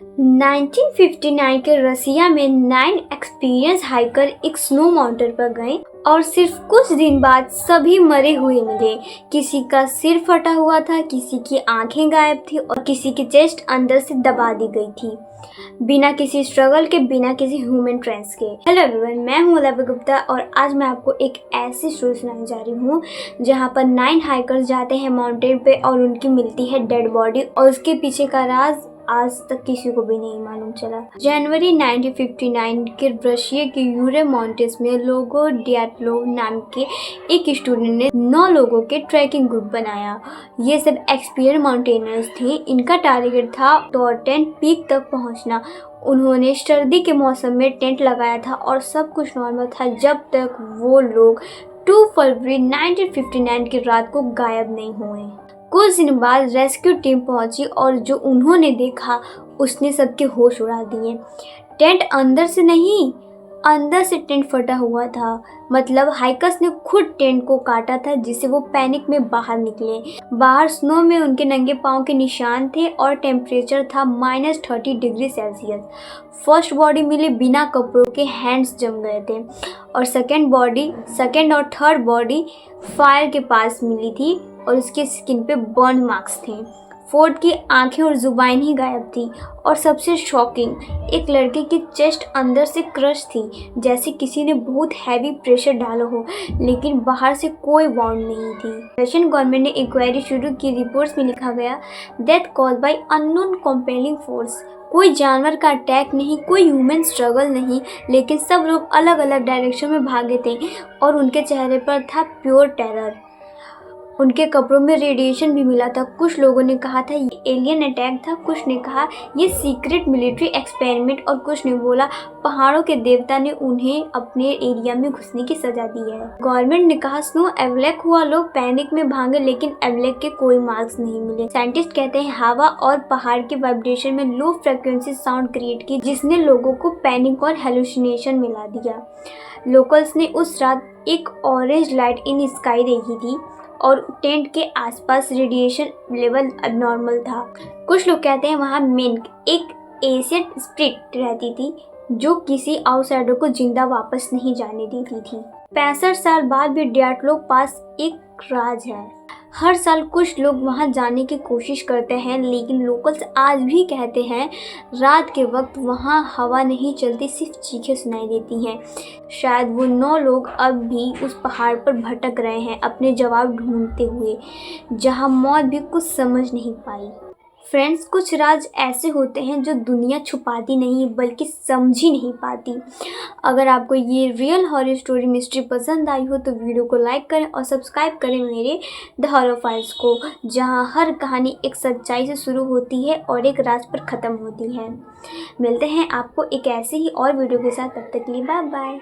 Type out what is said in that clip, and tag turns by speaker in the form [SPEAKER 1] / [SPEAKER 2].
[SPEAKER 1] 1959 के रसिया में 9 experience hiker एक स्नो माउंटेन पर गए और सिर्फ कुछ दिन बाद सभी मरे हुए मिले। किसी का सिर फटा हुआ था, किसी की आंखें गायब थी और किसी की चेस्ट अंदर से दबा दी गई थी, बिना किसी स्ट्रगल के, बिना किसी ह्यूमन ट्रेंस के। हेलो एवरीवन, मैं हूँ लव गुप्ता और आज मैं आपको एक ऐसी स्टोरी सुनाने जा रही हूँ जहाँ पर 9 हाइकर्स जाते हैं माउंटेन पे और उनकी मिलती है डेड बॉडी और उसके पीछे का राज आज तक किसी को भी नहीं मालूम चला। जनवरी 1959 के रशिया के यूरे माउंटेन्स में लोगो डियाटलोव नाम के एक स्टूडेंट ने 9 लोगों के ट्रैकिंग ग्रुप बनाया। ये सब एक्सपीरियंस माउंटेनर्स थे। इनका टारगेट था टॉर्टेन पीक तक पहुंचना। उन्होंने सर्दी के मौसम में टेंट लगाया था और सब कुछ नॉर्मल था जब तक वो लोग 2 फरवरी 1959 की रात को गायब नहीं हुए। कुछ दिन बाद रेस्क्यू टीम पहुंची और जो उन्होंने देखा उसने सबके होश उड़ा दिए। टेंट अंदर से नहीं, अंदर से टेंट फटा हुआ था। मतलब हाइकर्स ने खुद टेंट को काटा था जिससे वो पैनिक में बाहर निकले। बाहर स्नो में उनके नंगे पाँव के निशान थे और टेम्परेचर था -30 डिग्री सेल्सियस। फर्स्ट बॉडी मिली बिना कपड़ों के, हैंड्स जम गए थे और सेकेंड और थर्ड बॉडी फायर के पास मिली थी और उसके स्किन पे बर्न मार्क्स थे। फोर्थ की आंखें और जुबान ही गायब थी और सबसे शॉकिंग, एक लड़के की चेस्ट अंदर से क्रश थी, जैसे किसी ने बहुत हैवी प्रेशर डाला हो, लेकिन बाहर से कोई वाउंड नहीं थी। रशियन गवर्नमेंट ने इंक्वायरी शुरू की। रिपोर्ट्स में लिखा गया, death cause by unknown compelling force. कोई जानवर का अटैक नहीं, कोई ह्यूमन स्ट्रगल नहीं, लेकिन सब लोग अलग अलग डायरेक्शन में भागे थे और उनके चेहरे पर था प्योर टेरर। उनके कपड़ों में रेडिएशन भी मिला था। कुछ लोगों ने कहा था ये एलियन अटैक था, कुछ ने कहा ये सीक्रेट मिलिट्री एक्सपेरिमेंट और कुछ ने बोला पहाड़ों के देवता ने उन्हें अपने एरिया में घुसने की सजा दी है। गवर्नमेंट ने कहा स्नो एवलेक हुआ, लोग पैनिक में भागे, लेकिन एवलेक के कोई मार्क्स नहीं मिले। साइंटिस्ट कहते हैं हवा और पहाड़ के वाइब्रेशन में लो फ्रिक्वेंसी साउंड क्रिएट की, जिसने लोगों को पैनिक और हेलुसिनेशन मिला दिया। लोकल्स ने उस रात एक ऑरेंज लाइट इन स्काई देखी थी और टेंट के आसपास रेडिएशन लेवल अबनॉर्मल था। कुछ लोग कहते हैं वहाँ मिन्क, एक एसिड स्पिरिट रहती थी जो किसी आउटसाइडर को जिंदा वापस नहीं जाने देती थी। 65 साल बाद भी डियाटलोव पास एक राज है। हर साल कुछ लोग वहां जाने की कोशिश करते हैं, लेकिन लोकल्स आज भी कहते हैं रात के वक्त वहां हवा नहीं चलती, सिर्फ चीखें सुनाई देती हैं। शायद वो 9 लोग अब भी उस पहाड़ पर भटक रहे हैं, अपने जवाब ढूंढते हुए, जहां मौत भी कुछ समझ नहीं पाई। फ्रेंड्स, कुछ राज ऐसे होते हैं जो दुनिया छुपाती नहीं बल्कि समझ ही नहीं पाती। अगर आपको ये रियल हॉरर स्टोरी मिस्ट्री पसंद आई हो तो वीडियो को लाइक करें और सब्सक्राइब करें मेरे द हॉरर फाइल्स को, जहां हर कहानी एक सच्चाई से शुरू होती है और एक राज पर ख़त्म होती है। मिलते हैं आपको एक ऐसे ही और वीडियो के साथ, तब तक के लिए बाय बाय।